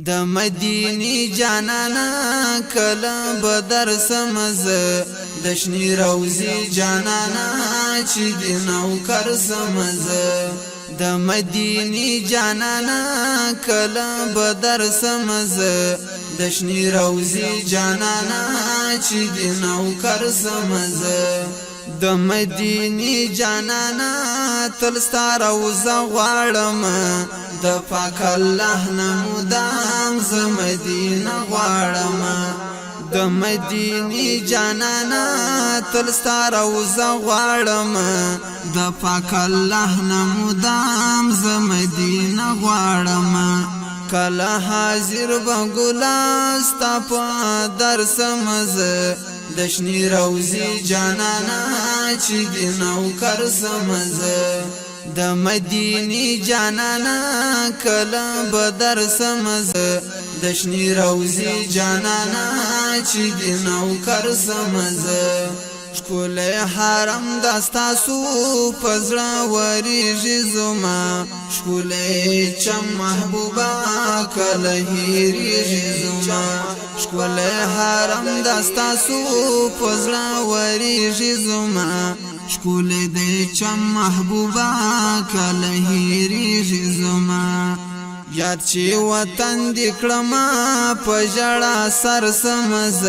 د مدینی جانانا کله بدر سمز د شنی روزی جانانا چې د نوکر سمز د مدینی جانانا کله بدر سمز د شنی روزی جانانا چې د نوکر سمز د مدینی جانانا تل ستاره وزه غواړم د پاک الله نمودام ز مدینه غواړم د مدینی جانانا تل ستاره وزه غواړم د پاک الله نمودام ز مدینه غواړم کله حاضر بګلاستا په درس مز د شنی روزی جانانا چې د نوکر سمز د مدینی جانانا کله بدر سمز د شنی روزی جانانا چې د نوکر سمز شکول حرم دستا سو پزړه وریږي زما شکول چم محبوبا کله هیریږي زما شکول حرم دستا سو پزړه وریږي زما شکول دې چم محبوبا کله هیریږي زما یاد چې وطن دې کړم په ژړا سر سمز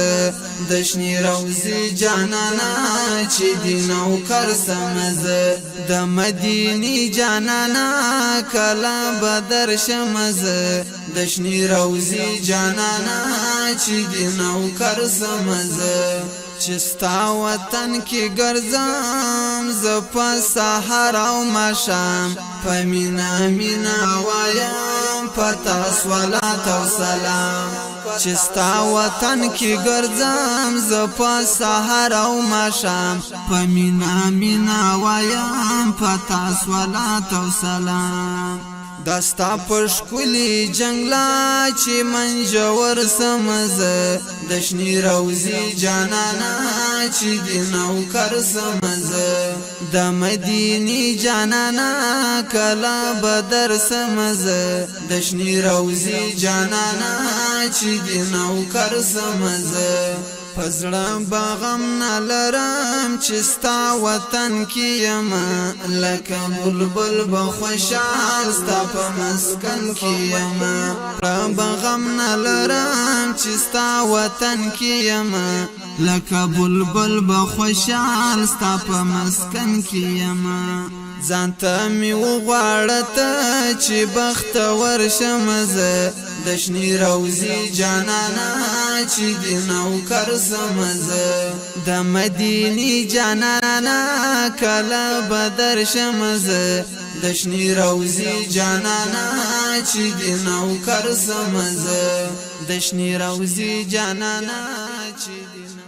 د شنی روزی جانانا چې د نوکر سمز د مدینی جانانا کله بدر شمز د شنی روزی جانانا چې د نوکر سمز چستا وطن کی ګرځم ز په سحر او مشام پمینا مینا وایم پتا صلوات او سلام چستا وطن کی ګرځم ز په سحر او مشام پمینا مینا وایم پتا صلوات او سلام دستا پشکلی جنگلا چې منجور سمز د شنی روزی جانانا چې د نوکر سمز د مدینی جانانا کله بدر سمز د شنی روزی جانانا چې د نوکر سمز پزړه بغم نلرم چې ستا وطن کې یم لکه بلبل بخوشال ستا په مسکن کې یم بغم نلرم چې ستا وطن کې یم لکه بلبل بخوشال ستا په مسکن کې یم ځانته می وغواړه چې بختور شم زه د شنی روزی جانانا چې د نوکر سمز د مدینی جانانا کله بدر شمز د شنی روزی جانانا چې د نوکر سمز د شنی روزی جانانا چې